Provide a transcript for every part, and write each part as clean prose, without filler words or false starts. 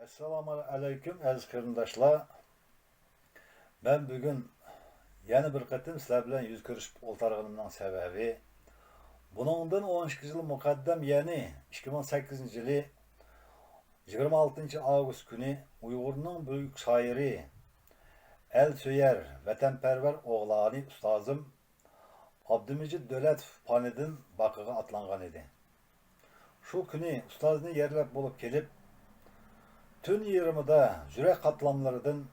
Assalamu aleyküm aziz qarindoshlar. Ben bugün yana bir qatim sizlar bilan yuz ko'rishib o'ltirganimning sababi buningdan 12 yil muqaddam, ya'ni 2008-yili 26 kuni Uyg'urning buyuk shoiri, el söyər, vatanparvar o'g'loni ustozim Abdumajid Davlatov panidan baqaga atlangan edi. Şu kuni ustozni yerlab bo'lib kelib, tün yarımida yürek katlamlarından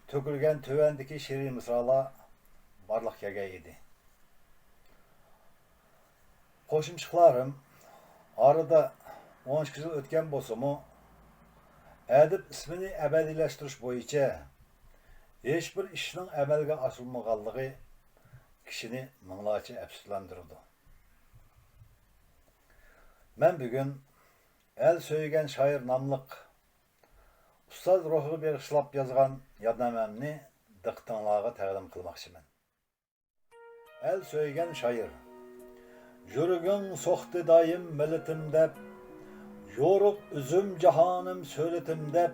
tökülgen tövendeki şirin mısralar barlıq kelgan edi. Qo'shimchiqlarim arada 12 yil o'tgan bo'lsa-mu, adib ismini abadiylashtirish bo'yicha hech bir ishning amalga oshirilmaganligi kishini minglarcha afsuslantirdi. Men bugun El Söygen Şair namlıq Ustaz ruhu bağışlap yazgan yadnamamni diqqatingizga taqdim qilmoqchiman. El Söygen Şair. Yürügün soxti dayım milletim deb, yoruq üzüm cahanım söyletim deb,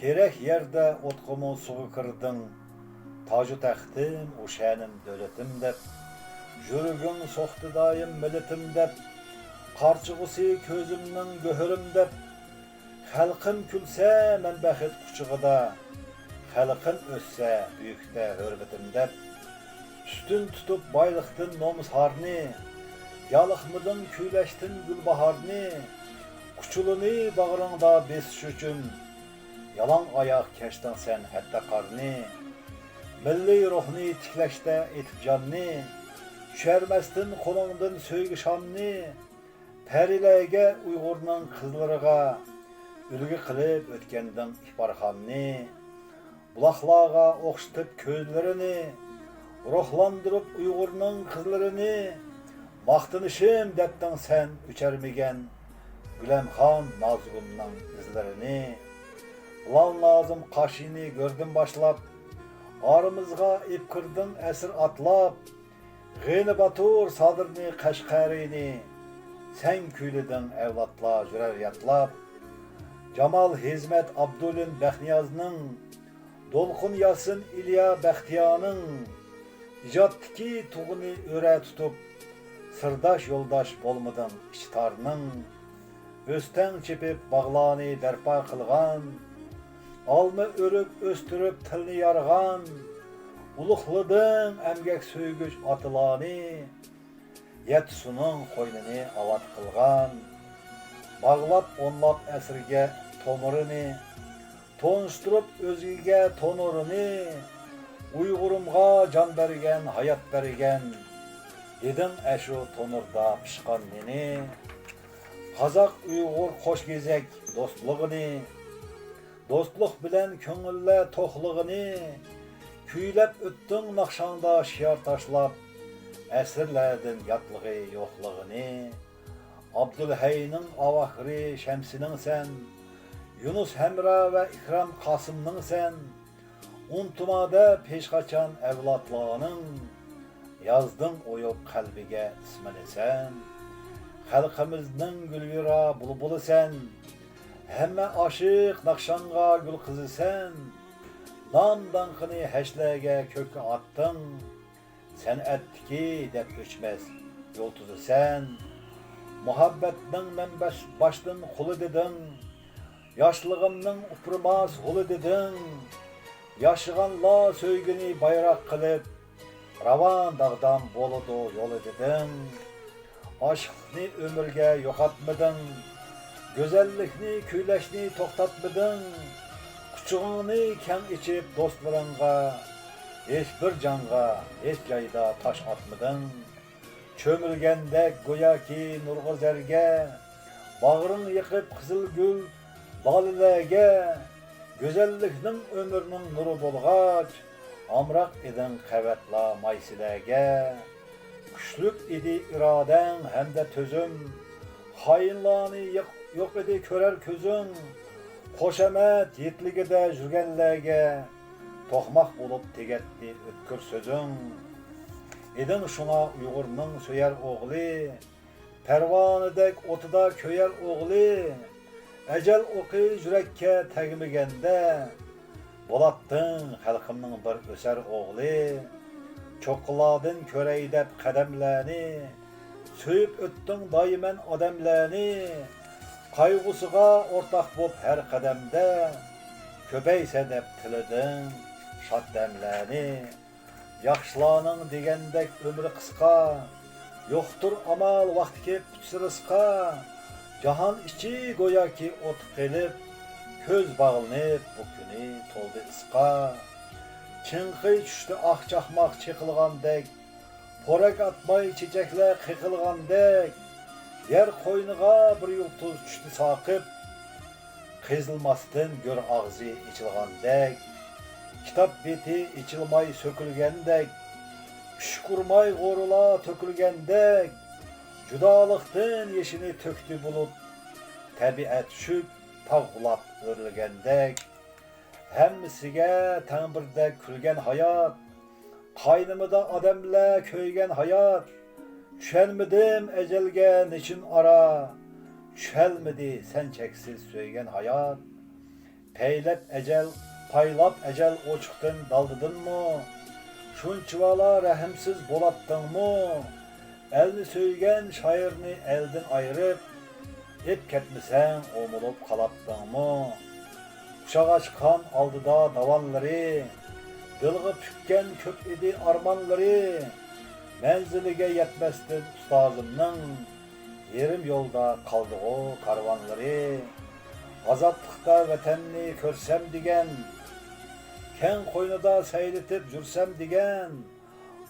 kerek yerde otqumu suğu kırdın, tacı taxtim uşanim dövletim deb, yürügün soxti dayım milletim deb, qarchıg'usi ko'zimning go'hirim deb, xalqim kulsa men baxit quchig'ida, xalqim o'ssa buyukda hurmatim deb, üstün tutup boyliqdan nomus harni, yaliqmidin kuylashdan gulbaharni, quchulini bag'ringda besish uchun, yalang oyoq kashdan sen hatta qarni, milliy ruhni tiklashda etib jonni, tusharmasdin qo'lingdan so'ygi shamni, Pərilərə Uyğurның qızlarıga ülgü qılıb ötkəndən ibarxanni, bulaqlarga oxşatıb közlərini, ruhlandırıb Uyğurның qızlarını, maqtınışım dəbdən sən üçərmigən Güləmxan Nazgulның izlərini, Lal Nazım Qaşini gördüm başlap, arımızga ip kırdın əsir atlap, Ğeyni Batur Sadırni Qaşqarini, sen küylüdün evlatla jürer yatlap, Cemal Hizmet Abdülün Bəxniyazның, Dolqun Yasın İlya Bəxtiyanın, İcaddiki tuğunu öre tutup, sırdaş yoldaş bolmudun iştarının, Östen çepip bağlani berpa kılgan, almı örüp östürüp tilini yargan, Uluqlıdın əmgək söygüç atılani, Yetsunun qoynini avat qılgan, bağlap onlap əsirge tonurini, tonuşturup özgüge tonurini, Uyğurumğa can bergen, hayat bergen, Dedin əşu tonurda pişqan nini, Qazaq Uyğur qoş gezek dostluğini, Dostluq bilen köngülle toxluğini, Küylep öttün naqşanda şiar taşlap, Əsrlərdən yatlığı yoxluğunu, Abdülheynin avahri şəmsinin sən, Yunus Həmra və İkram Qasımның sən, Untumada peşqaçan evlatlarının, Yazdın oyub qalbigə ismini sən, Xalqımızın gülvira bulbulu sən, Həmmə aşıq naqşanğa gül qızı sən, Nam danqını həşləgə kökü attın, Sen etki dep öçmez yol tuzu sen, Muhabbetinin men baştın kulu dedin, Yaşlığımның upurmaz hulu dedin, Yaşıganla söygünü bayrak kılıp, Ravan dağdan boludu yolu dedin, Aşkını ömürge yokatmadın, Gözellikni küyleşni toktatmadın, Kuçuğunu ken içip dostlarınga, Hiçbir canğa, hiç yayda taş atmadın, Çömülgende goya ki nurgu zerge, Bağrın yıkıp kızıl gül laliləge, Gözelliknin ömrünün nuru bolğaç, Amrak edin qevetla maysiləge, Güçlük idi iraden hem de tözüm, Hayinlani yok idi körer közün, Qoşamet yetligide jürgenləge, Toxmaq bulup tegetti ötkür sözün, Edin şuna Uyğurның söyər oğli, Pərvanidək otuda köyər oğli, Ecel oku yürekke tegmegende, Bolatdın halkımның bir öser oğlu, Çoqladın körey dep qadamlarni, Söyüp öttün daimen adamlarni, Qayg'usiga ortaq bop her qadamda, Köpeyse dep tilidin şad demlarni, Yaxşılarning degendek ömrü qısqa, Yoxtur amal vaqti kep sırısqa, Jahan içi goyaki ot qilib, Köz bağlanıp bu günü toldu ısqa. Çınqıy düştü ah çaqmaq çıqılğandek, Porak atmay çiçekler qıqılğandek, Yer qoynuğa bir yultuz düştü saqıp, Qızılmasdın gör ağzı içilğandek, Kitap beti içilmay sökülgendek, Püşkurmay qorula tökülgendek, Judalıqdın yeşini töktü bulut, Tabiat şük tağulap örülgendek, Hemmisiga tağbirdek külgen hayat, Qaynımıda adamla köygen hayat, Düşelmidim ecelge niçin ara, Düşelmidi sen çeksiz söygen hayat, Peylep ecel, paylap ecel oçuqdın daldıdın mı, Şunçuvala rahimsiz bolattın mı, Elni söygen şairni eldin ayırıp, Ep ketmisen omulup kalattın mı? Uşağa çıkan aldıda davanları, Dılgı pükken köp idi armanları, Menzilige yetmestin ustazımның, Yerim yolda kaldı o karvanları, Azatlıkta vatanni körsem digen, Ken koynuda seyretip jursam digen,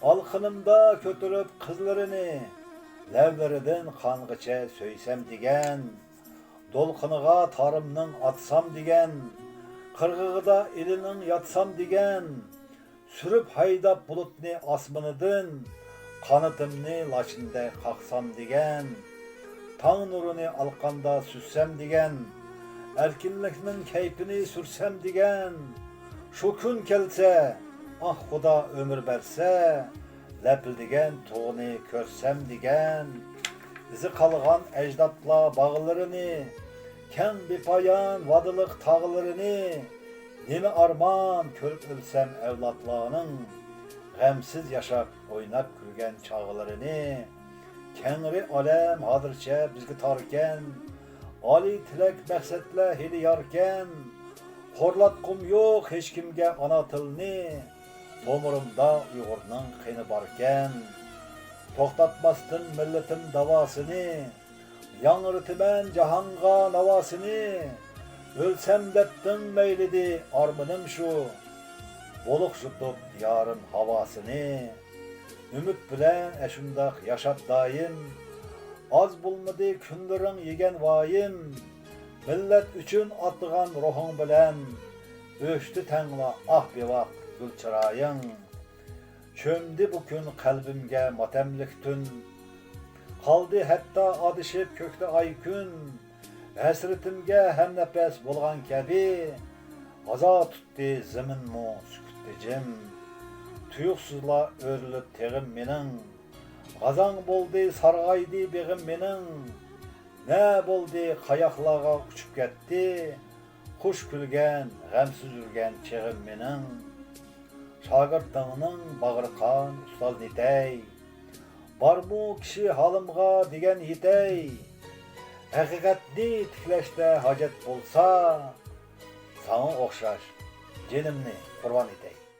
Alkınımda kötürüp kızlarını, Levleriden kanğıça söysem digen, Dolkınığa tarımның atsam digen, Kırgıgıda elinin yatsam digen, Sürüp haydap bulutni asmınıdın, Kanıtımni laşında kalksam digen, Tağ nurunu alkanda süssem digen, Erkinliknin keyfini sürsem digen, Şu gün kelse, ah Xuda ömür berse, Lepildigen tuğunu körsem digen, Izi kalgan ecdatla bağlarını, Ken bipayan vadılık tağlarını, Nemi arman körüp ölsem evlatlarının, Gemsiz yaşap oynap külgen çağlarını, Kenri alem hadırça bizgi tarken, Ali tilek meksetle hili yarken, Horlatkum yok hiç kimge ana tilini, Tomurumda Uygurның qini barken, Toxtatmasdın milletim davasını, Yanırtımen cahanga navasını, Ölsem deptin meylidi armınım şu, Boluk jutup diyarın havasını, Ümit bilen eşundak yaşap daim, Az bulmadı kündürün yegen vayim, Millet üçün attıgan ruhun bilen, Öştü tenla ah bir vakt gül çırayın, Çömdi bu gün kalbimge matemlik tün, Kaldı hatta adışıp kökte ay gün, Hasretimge hem nefes bolgan kebi, Aza tuttu zemin mu süküttecim, Tuyuksuzla örülüp teğim menin, Gazan boldu sargaydı beğim menin, Ne boldu kayaklağa uçup gitti, Kuş külgen, gamsiz ürgen çeğim menin, Şagirtlarının bağırkan ustaz nitey, Bar bu kişi halımga degen yitey, Haqiqatni tikleşte hacet bolsa, Sana okşaş, cenimni kurban etey.